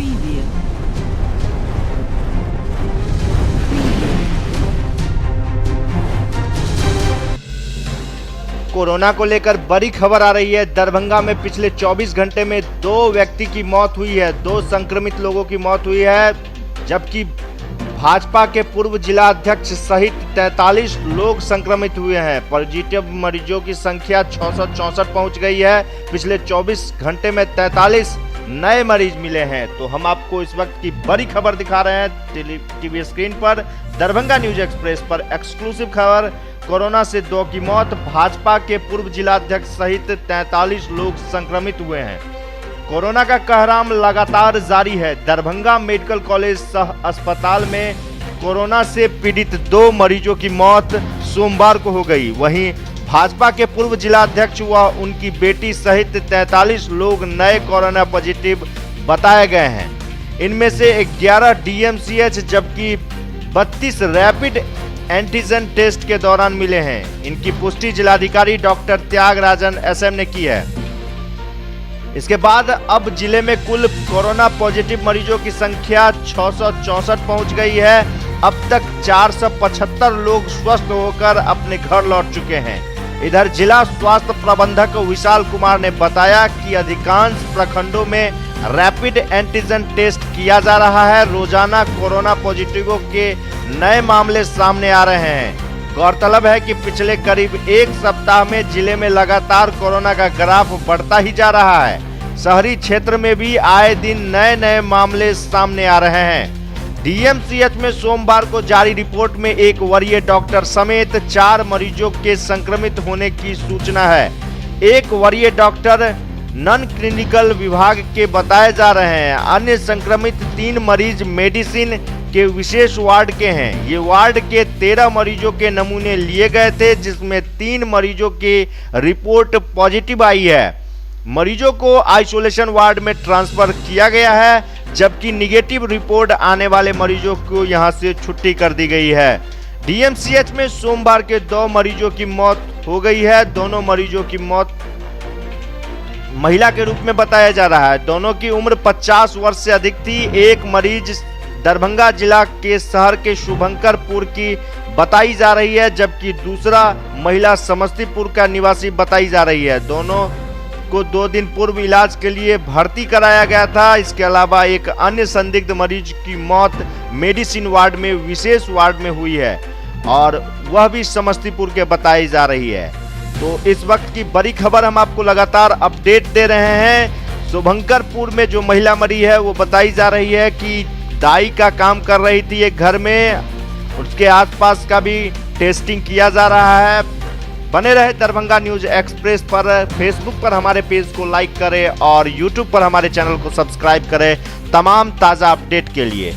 Preview. Corona को लेकर बड़ी खबर आ रही है। दरभंगा में पिछले 24 घंटे में 2 व्यक्ति की मौत हुई है, 2 संक्रमित लोगों की मौत हुई है, जबकि भाजपा के पूर्व जिला अध्यक्ष सहित 43 लोग संक्रमित हुए हैं। पॉजिटिव मरीजों की संख्या 664 पहुंच गई है। पिछले 24 घंटे में 43 नए मरीज मिले हैं। तो हम आपको इस वक्त की बड़ी खबर दिखा रहे हैं टीवी स्क्रीन पर। दरभंगा न्यूज एक्सप्रेस पर एक्सक्लूसिव खबर, कोरोना से 2 की मौत, भाजपा के पूर्व जिला अध्यक्ष सहित 43 लोग संक्रमित हुए हैं। कोरोना का कहराम लगातार जारी है। दरभंगा मेडिकल कॉलेज सह अस्पताल में कोरोना से पीड़ित 2 मरीजों की मौत सोमवार को हो गई। वहीं भाजपा के पूर्व जिला अध्यक्ष व उनकी बेटी सहित 43 लोग नए कोरोना पॉजिटिव बताए गए हैं। इनमें से 11 डीएमसीएच जबकि 32 रैपिड एंटीजन टेस्ट के दौरान मिले हैं। इनकी पुष्टि जिलाधिकारी डॉक्टर त्यागराजन एसएम ने की है। इसके बाद अब जिले में कुल कोरोना पॉजिटिव मरीजों की संख्या 664 पहुंच गई है। अब तक 475 लोग स्वस्थ होकर अपने घर लौट चुके हैं। इधर जिला स्वास्थ्य प्रबंधक विशाल कुमार ने बताया कि अधिकांश प्रखंडों में रैपिड एंटीजन टेस्ट किया जा रहा है। रोजाना कोरोना पॉजिटिवों के नए मामले सामने आ रहे हैं। गौरतलब है कि पिछले करीब 1 सप्ताह में जिले में लगातार कोरोना का ग्राफ बढ़ता ही जा रहा है। शहरी क्षेत्र में भी आए दिन नए नए मामले सामने आ रहे हैं। डीएमसीएच में सोमवार को जारी रिपोर्ट में एक वरीय डॉक्टर समेत 4 मरीजों के संक्रमित होने की सूचना है। एक वरीय डॉक्टर नॉन क्लिनिकल विभाग के बताए जा रहे हैं। अन्य संक्रमित 3 मरीज मेडिसिन के विशेष वार्ड के हैं। ये वार्ड के 13 मरीजों के नमूने लिए गए थे, जिसमें 3 मरीजों की रिपोर्ट पॉजिटिव आई है। मरीजों को आइसोलेशन वार्ड में ट्रांसफर किया गया है, जबकि निगेटिव रिपोर्ट आने वाले मरीजों को यहां से छुट्टी कर दी गई है। डीएमसीएच में सोमवार के 2 मरीजों की मौत हो गई है। दोनों मरीजों की मौत महिला के रूप में बताया जा रहा है। दोनों की उम्र 50 वर्ष से अधिक थी। एक मरीज दरभंगा जिला के शहर के शुभंकरपुर की बताई जा रही है, जबकि दूसरा महिला समस्तीपुर का निवासी बताई जा रही है। दोनों को 2 दिन पूर्व इलाज के लिए भर्ती कराया गया था। इसके अलावा एक अन्य संदिग्ध मरीज की मौत मेडिसिन वार्ड में विशेष वार्ड में हुई है और वह भी समस्तीपुर के बताई जा रही है। तो इस वक्त की बड़ी खबर हम आपको लगातार अपडेट दे रहे हैं। शुभंकरपुर में जो महिला मरी है वो बताई जा रही है कि दाई का काम कर रही थी एक घर में, उसके आसपास का भी टेस्टिंग किया जा रहा है। बने रहे दरभंगा न्यूज एक्सप्रेस पर। फेसबुक पर हमारे पेज को लाइक करें और यूट्यूब पर हमारे चैनल को सब्सक्राइब करें तमाम ताज़ा अपडेट के लिए।